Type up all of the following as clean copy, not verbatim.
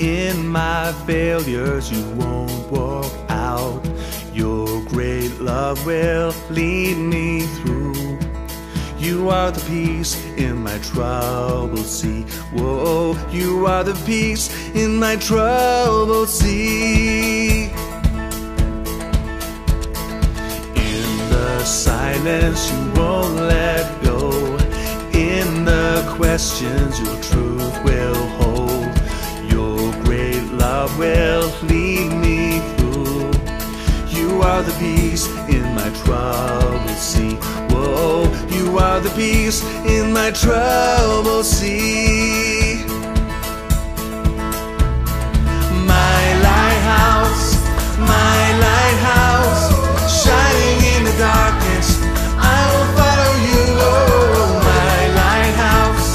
In my failures you won't walk out. Your great love will lead me through. You are the peace in my troubled sea. Whoa, you are the peace in my troubled sea. In the silence you won't let go. In the questions your truth will hold. Your great love will lead me through. You are the peace in my troubled sea. Whoa, you are the peace in my troubled sea. My lighthouse, shining in the darkness, I will follow you. Oh, my lighthouse,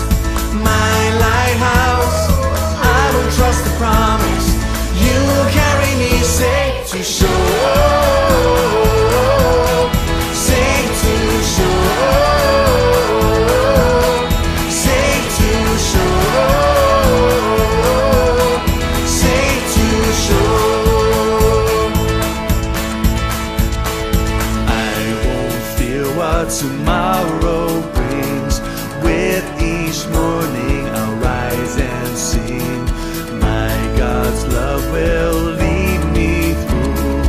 I will trust the promise. You will carry me safe to shore. Tomorrow brings. With each morning I'll rise and sing. My God's love will lead me through.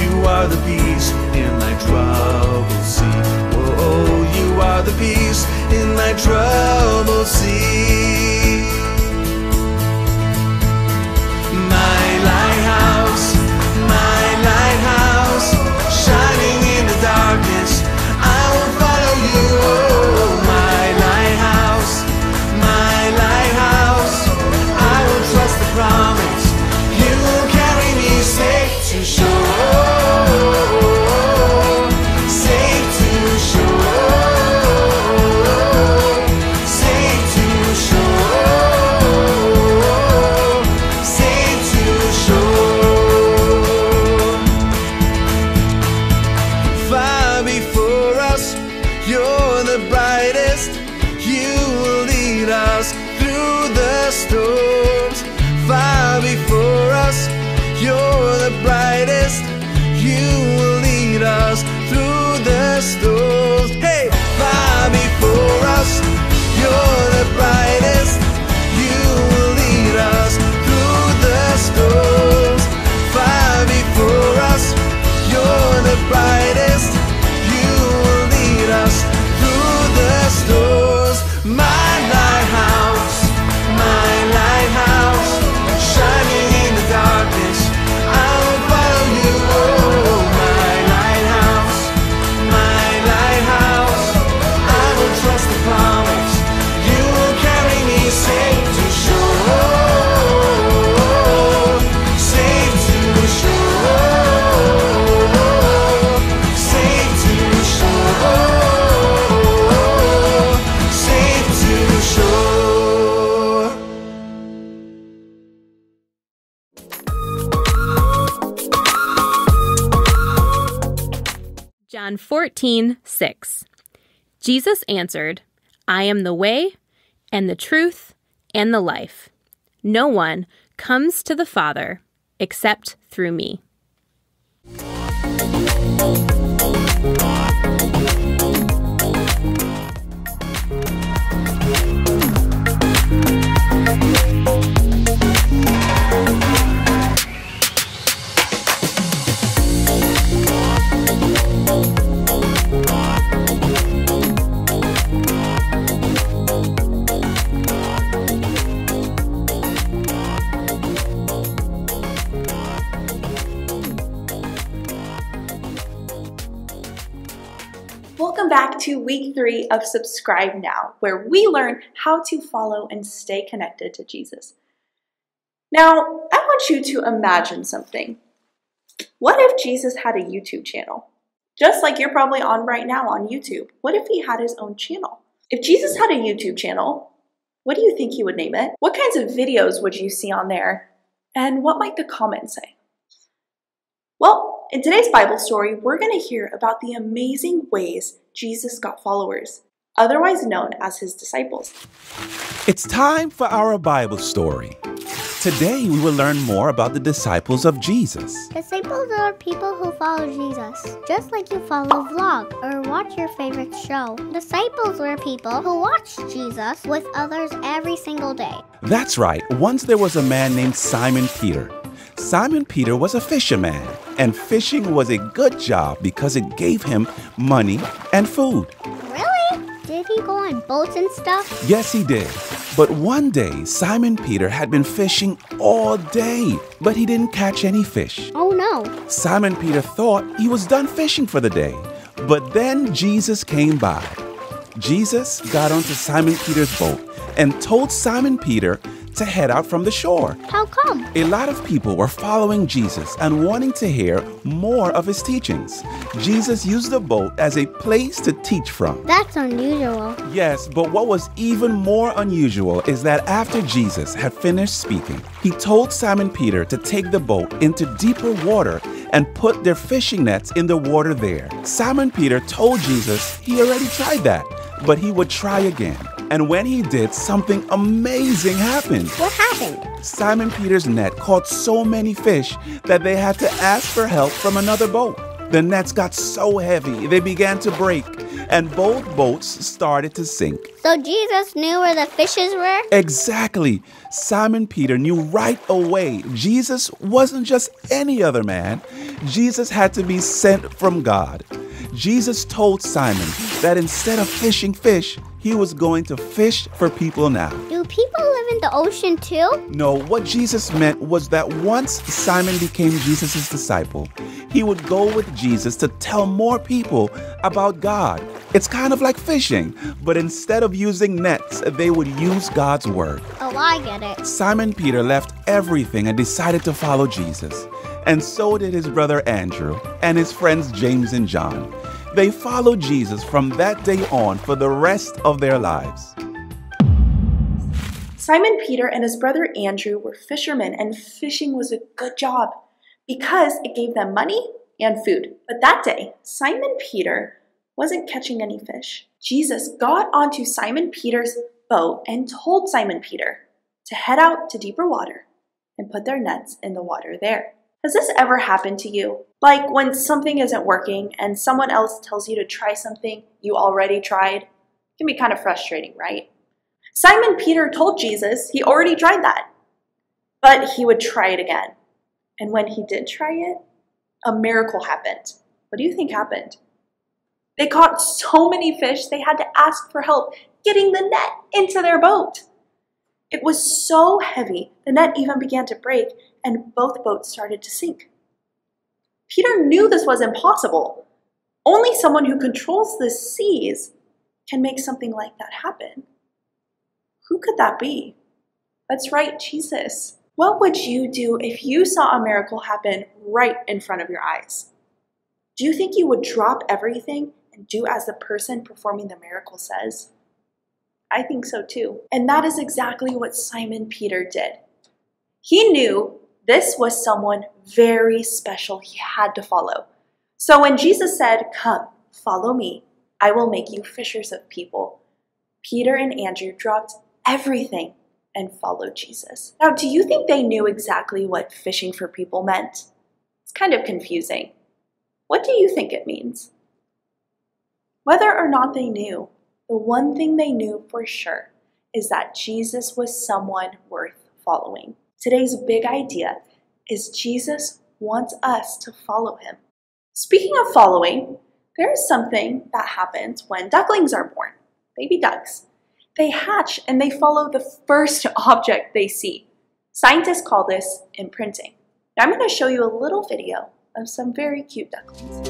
You are the peace in my troubled sea. Oh, you are the peace in my troubled sea. My lighthouse, shining in the darkness, I will follow you. Oh, my lighthouse, I will trust the promise. You will carry me safe to shore, safe to shore, safe to shore, safe to shore. Far before us, you're the brightest. You will lead us through the storms. Far before us, you're the brightest. You will lead us through the storms. Hey, far before us, you're the brightest. You will lead us through the storms. Far before us, you're the brightest. You will lead us through the storms. My lighthouse, shining in the darkness, I will follow you. Oh, my lighthouse, I will trust the promise. You will carry me safe to shore, safe to shore, safe to shore, safe to shore. John 14:6. Jesus answered, I am the way and the truth and the life. No one comes to the Father except through me. Welcome back to week 3 of Subscribe Now, where we learn how to follow and stay connected to Jesus. Now, I want you to imagine something. What if Jesus had a YouTube channel? Just like you're probably on right now on YouTube. What if he had his own channel? If Jesus had a YouTube channel, what do you think he would name it? What kinds of videos would you see on there? And what might the comments say? Well, in today's Bible story, we're going to hear about the amazing ways Jesus got followers, otherwise known as his disciples. It's time for our Bible story. Today we will learn more about the disciples of Jesus. Disciples are people who follow Jesus, just like you follow a vlog or watch your favorite show. Disciples were people who watched Jesus with others every single day. That's right. Once there was a man named Simon Peter. Simon Peter was a fisherman, and fishing was a good job because it gave him money and food. Really? Did he go on boats and stuff? Yes, he did. But one day, Simon Peter had been fishing all day, but he didn't catch any fish. Oh no. Simon Peter thought he was done fishing for the day, but then Jesus came by. Jesus got onto Simon Peter's boat and told Simon Peter to head out from the shore. How come? A lot of people were following Jesus and wanting to hear more of his teachings. Jesus used the boat as a place to teach from. That's unusual. Yes, but what was even more unusual is that after Jesus had finished speaking, he told Simon Peter to take the boat into deeper water and put their fishing nets in the water there. Simon Peter told Jesus he already tried that, but he would try again. And when he did, something amazing happened. What happened? Simon Peter's net caught so many fish that they had to ask for help from another boat. The nets got so heavy, they began to break, and both boats started to sink. So Jesus knew where the fishes were? Exactly. Simon Peter knew right away Jesus wasn't just any other man. Jesus had to be sent from God. Jesus told Simon that instead of fishing fish, he was going to fish for people now. Do people live in the ocean too? No, what Jesus meant was that once Simon became Jesus' disciple, he would go with Jesus to tell more people about God. It's kind of like fishing, but instead of using nets, they would use God's word. Oh, I get it. Simon Peter left everything and decided to follow Jesus. And so did his brother Andrew and his friends James and John. They followed Jesus from that day on for the rest of their lives. Simon Peter and his brother Andrew were fishermen, and fishing was a good job because it gave them money and food. But that day, Simon Peter wasn't catching any fish. Jesus got onto Simon Peter's boat and told Simon Peter to head out to deeper water and put their nets in the water there. Has this ever happened to you? Like when something isn't working and someone else tells you to try something you already tried? It can be kind of frustrating, right? Simon Peter told Jesus he already tried that, but he would try it again. And when he did try it, a miracle happened. What do you think happened? They caught so many fish they had to ask for help getting the net into their boat. It was so heavy, the net even began to break, and both boats started to sink. Peter knew this was impossible. Only someone who controls the seas can make something like that happen. Who could that be? That's right, Jesus. What would you do if you saw a miracle happen right in front of your eyes? Do you think you would drop everything and do as the person performing the miracle says? I think so too. And that is exactly what Simon Peter did. He knew this was someone very special he had to follow. So when Jesus said, "Come, follow me, I will make you fishers of people," Peter and Andrew dropped everything and followed Jesus. Now, do you think they knew exactly what fishing for people meant? It's kind of confusing. What do you think it means? Whether or not they knew, the one thing they knew for sure is that Jesus was someone worth following. Today's big idea is Jesus wants us to follow him. Speaking of following, there is something that happens when ducklings are born, baby ducks. They hatch and they follow the first object they see. Scientists call this imprinting. Now I'm going to show you a little video of some very cute ducklings.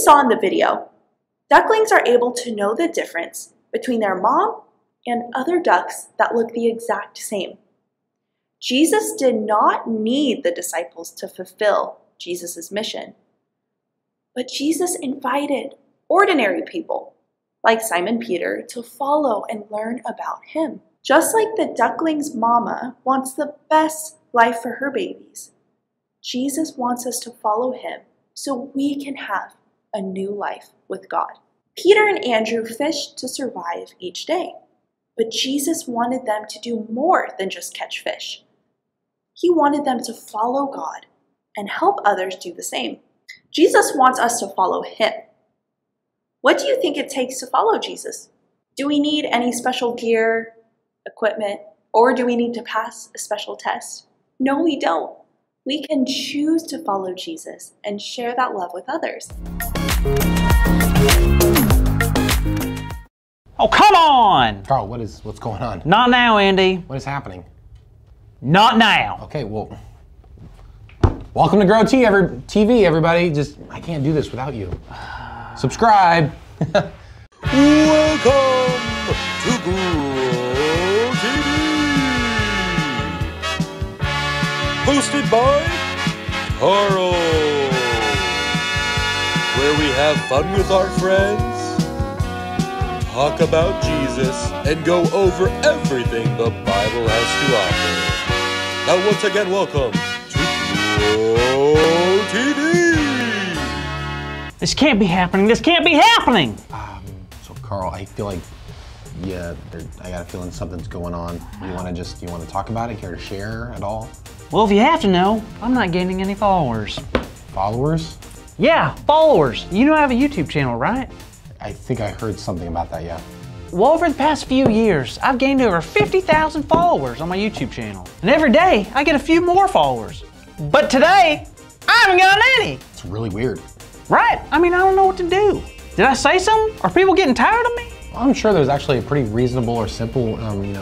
saw in the video, ducklings are able to know the difference between their mom and other ducks that look the exact same. Jesus did not need the disciples to fulfill Jesus' mission, but Jesus invited ordinary people like Simon Peter to follow and learn about him. Just like the duckling's mama wants the best life for her babies, Jesus wants us to follow him so we can have a new life with God. Peter and Andrew fished to survive each day, but Jesus wanted them to do more than just catch fish. He wanted them to follow God and help others do the same. Jesus wants us to follow him. What do you think it takes to follow Jesus? Do we need any special gear, equipment, or do we need to pass a special test? No, we don't. We can choose to follow Jesus and share that love with others. Oh, come on! Carl, what's going on? Not now, Andy. What is happening? Not now. Okay, well, welcome to Grow TV, everybody. I can't do this without you. Subscribe. Welcome to Grow TV, hosted by Carl, where we have fun with our friends, talk about Jesus, and go over everything the Bible has to offer. Now, once again, welcome to Grow TV. This can't be happening. This can't be happening. So Carl, I feel like, I got a feeling something's going on. You want to talk about it? Care to share at all? Well, if you have to know, I'm not gaining any followers. Followers? Yeah, followers. You know I have a YouTube channel, right? I think I heard something about that, yeah. Well, over the past few years, I've gained over 50,000 followers on my YouTube channel. And every day, I get a few more followers. But today, I haven't gotten any. It's really weird. Right? I mean, I don't know what to do. Did I say something? Are people getting tired of me? I'm sure there's actually a pretty reasonable or simple,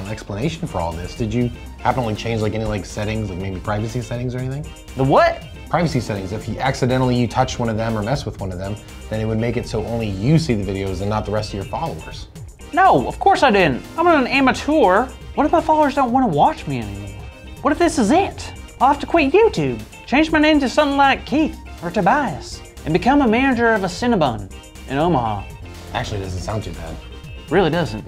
explanation for all this. Did you happen to change any settings, like maybe privacy settings or anything? The what? Privacy settings. If you touch one of them or mess with one of them, then it would make it so only you see the videos and not the rest of your followers. No, of course I didn't. I'm an amateur. What if my followers don't want to watch me anymore? What if this is it? I'll have to quit YouTube, change my name to something like Keith or Tobias, and become a manager of a Cinnabon in Omaha. Actually, it doesn't sound too bad. Really doesn't,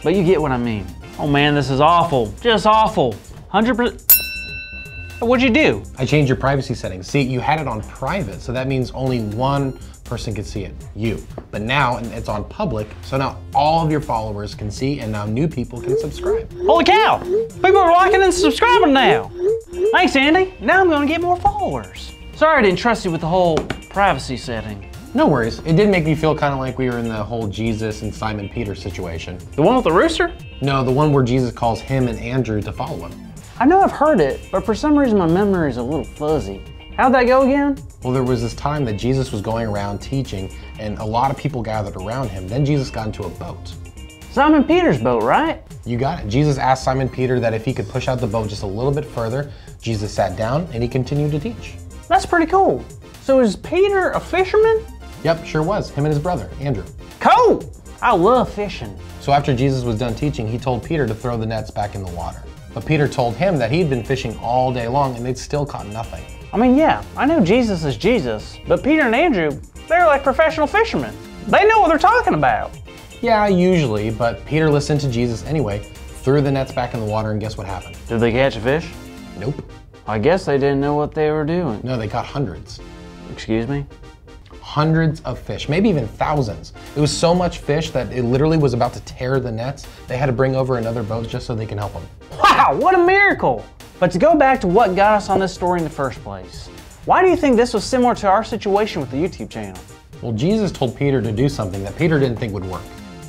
but you get what I mean. Oh man, this is awful, just awful. 100%. What'd you do? I changed your privacy settings. See, you had it on private, so that means only one person could see it, you. But now it's on public, so now all of your followers can see, and now new people can subscribe. Holy cow! People are liking and subscribing now. Thanks, Andy. Now I'm gonna get more followers. Sorry I didn't trust you with the whole privacy setting. No worries. It did make me feel kind of like we were in the whole Jesus and Simon Peter situation. The one with the rooster? No, the one where Jesus calls him and Andrew to follow him. I know I've heard it, but for some reason my memory is a little fuzzy. How'd that go again? Well, there was this time that Jesus was going around teaching and a lot of people gathered around him. Then Jesus got into a boat. Simon Peter's boat, right? You got it. Jesus asked Simon Peter that if he could push out the boat just a little bit further. Jesus sat down and he continued to teach. That's pretty cool. So is Peter a fisherman? Yep, sure was. Him and his brother, Andrew. Cool! I love fishing. So after Jesus was done teaching, he told Peter to throw the nets back in the water. But Peter told him that he'd been fishing all day long and they'd still caught nothing. I mean, yeah, I know Jesus is Jesus, but Peter and Andrew, they're like professional fishermen. They know what they're talking about. Yeah, usually, but Peter listened to Jesus anyway, threw the nets back in the water, and guess what happened? Did they catch a fish? Nope. I guess they didn't know what they were doing. No, they caught hundreds. Excuse me? Hundreds of fish, maybe even thousands. It was so much fish that it literally was about to tear the nets. They had to bring over another boat just so they can help them. Wow, what a miracle! But to go back to what got us on this story in the first place, why do you think this was similar to our situation with the YouTube channel? Well, Jesus told Peter to do something that Peter didn't think would work.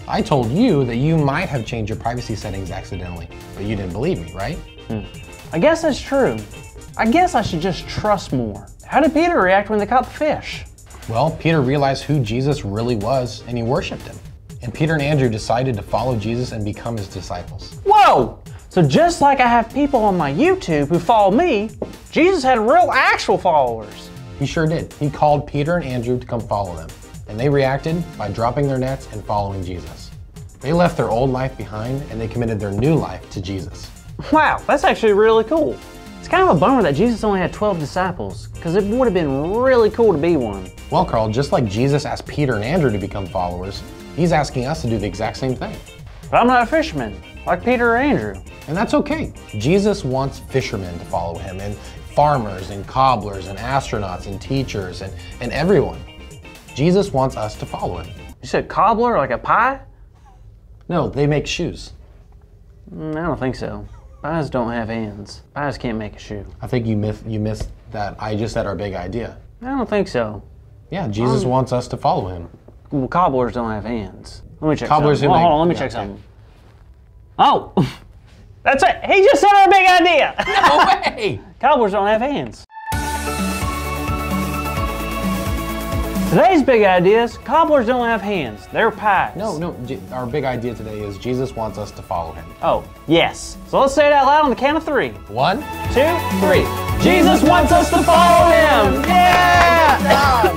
I told you that you might have changed your privacy settings accidentally, but you didn't believe me, right? I guess that's true. I guess I should just trust more. How did Peter react when they caught the fish? Well, Peter realized who Jesus really was and he worshiped him. And Peter and Andrew decided to follow Jesus and become his disciples. Whoa! So just like I have people on my YouTube who follow me, Jesus had real actual followers. He sure did. He called Peter and Andrew to come follow them. And they reacted by dropping their nets and following Jesus. They left their old life behind and they committed their new life to Jesus. Wow, that's actually really cool. It's kind of a bummer that Jesus only had 12 disciples, because it would have been really cool to be one. Well, Carl, just like Jesus asked Peter and Andrew to become followers, he's asking us to do the exact same thing. But I'm not a fisherman, like Peter or Andrew. And that's okay. Jesus wants fishermen to follow him, and farmers and cobblers and astronauts and teachers and everyone. Jesus wants us to follow him. You said cobbler, like a pie? No, they make shoes. I don't think so. Pies don't have hands. Pies can't make a shoe. I think you missed that. I just said our big idea. I don't think so. Yeah, Jesus wants us to follow him. Well, cobblers don't have hands. Let me check Cobblers something. who Hold on, let me check something. Oh, that's it. He just said our big idea. No way! Cobblers don't have hands. Today's big idea is cobblers don't have hands. They're pies. No, our big idea today is Jesus wants us to follow him. Oh, yes. So let's say it out loud on the count of 3. 1, 2, 3. Jesus wants us to follow him. Yeah!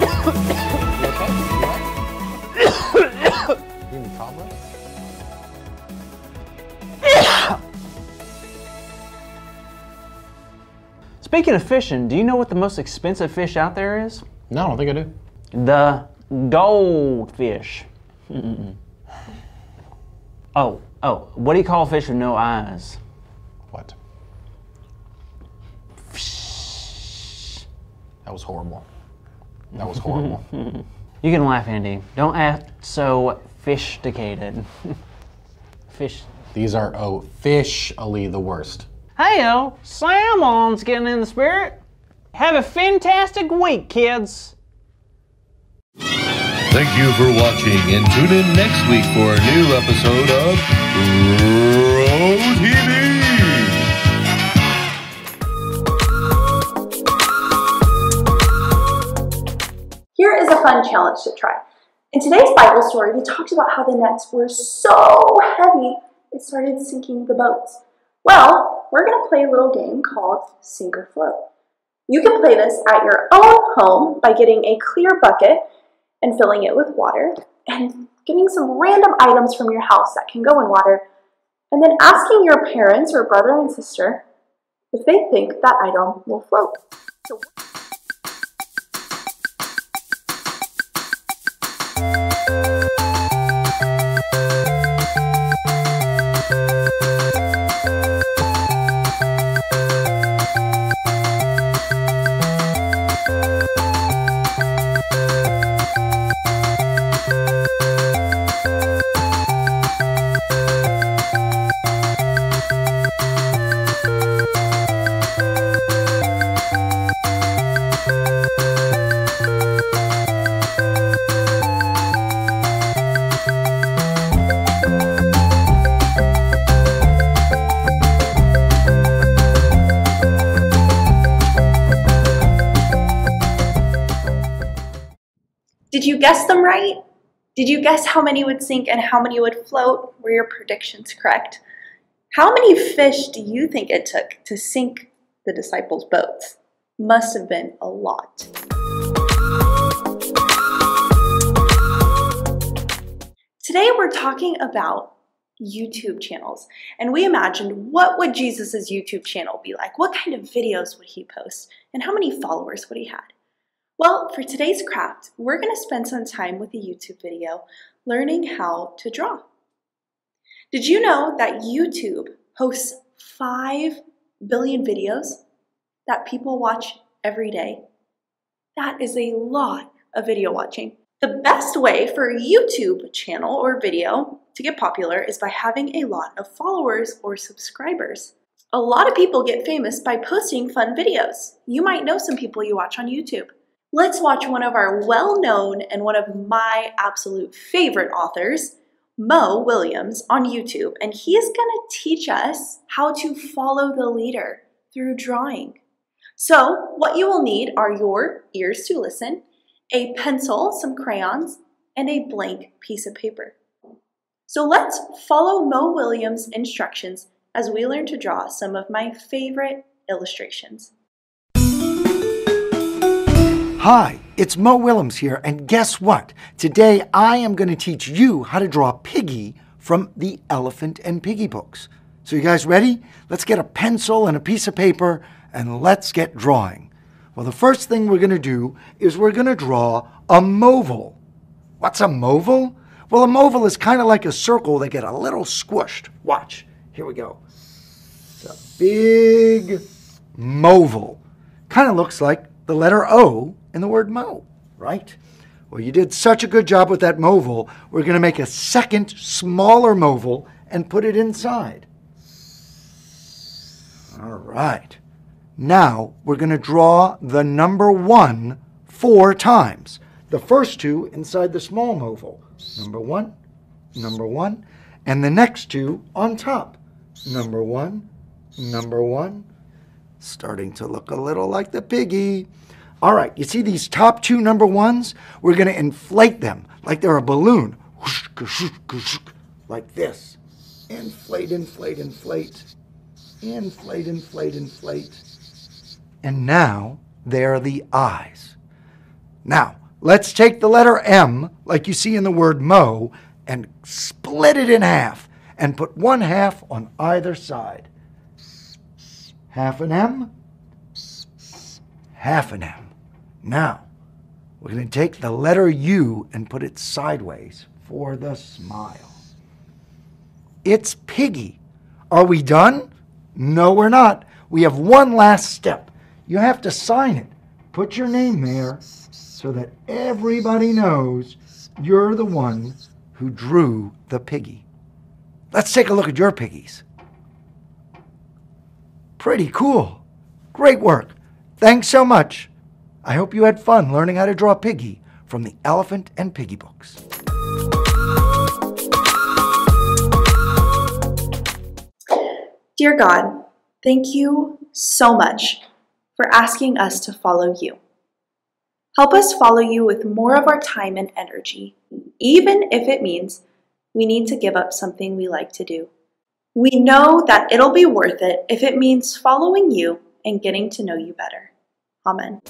You need cobbler? Speaking of fishing, do you know what the most expensive fish out there is? No, I don't think I do. The goldfish. Oh, what do you call a fish with no eyes? What? That was horrible. That was horrible. You can laugh, Andy. Don't act so fish-dicated. Fish. These are officially the worst. Hey-o, salmon's getting in the spirit. Have a fantastic week, kids. Thank you for watching, and tune in next week for a new episode of Pro TV. Here is a fun challenge to try. In today's Bible story, we talked about how the nets were so heavy it started sinking the boats. Well, we're going to play a little game called Sink or Float. You can play this at your own home by getting a clear bucket and filling it with water, and getting some random items from your house that can go in water, and then asking your parents or brother and sister if they think that item will float. Did you guess them right? Did you guess how many would sink and how many would float? Were your predictions correct? How many fish do you think it took to sink the disciples' boats? Must have been a lot. Today we're talking about YouTube channels, and we imagined what would Jesus's YouTube channel be like? What kind of videos would he post? And how many followers would he have? Well, for today's craft, we're going to spend some time with a YouTube video learning how to draw. Did you know that YouTube hosts 5 billion videos that people watch every day? That is a lot of video watching. The best way for a YouTube channel or video to get popular is by having a lot of followers or subscribers. A lot of people get famous by posting fun videos. You might know some people you watch on YouTube. Let's watch one of our well-known and one of my absolute favorite authors, Mo Williams, on YouTube, and he is going to teach us how to follow the leader through drawing. So what you will need are your ears to listen, a pencil, some crayons, and a blank piece of paper. So let's follow Mo Williams' instructions as we learn to draw some of my favorite illustrations. Hi, it's Mo Willems here, and guess what? Today I am going to teach you how to draw Piggy from the Elephant and Piggie books. So you guys ready? Let's get a pencil and a piece of paper and let's get drawing. Well, the first thing we're going to do is we're going to draw a moval. What's a moval? Well, a moval is kind of like a circle that get a little squished. Watch. Here we go. It's a big moval. Kind of looks like the letter O in the word mow, right? Well, you did such a good job with that moval. We're going to make a second, smaller moval and put it inside. All right. Now, we're going to draw the number 1 4 times. The first 2 inside the small moval. Number 1, number 1, and the next 2 on top. Number 1, number 1. Starting to look a little like the piggy. All right, you see these top 2 number 1s? We're going to inflate them like they're a balloon. Like this. Inflate, inflate, inflate. Inflate, inflate, inflate. And now, there are the eyes. Now, let's take the letter M, like you see in the word mow, and split it in half, and put 1/2 on either side. Half an M, half an M. Now, we're going to take the letter U and put it sideways for the smile. It's Piggy. Are we done? No, we're not. We have one last step. You have to sign it. Put your name there so that everybody knows you're the one who drew the piggy. Let's take a look at your piggies. Pretty cool. Great work. Thanks so much. I hope you had fun learning how to draw Piggy from the Elephant and Piggie books. Dear God, thank you so much for asking us to follow you. Help us follow you with more of our time and energy, even if it means we need to give up something we like to do. We know that it'll be worth it if it means following you and getting to know you better. Amen.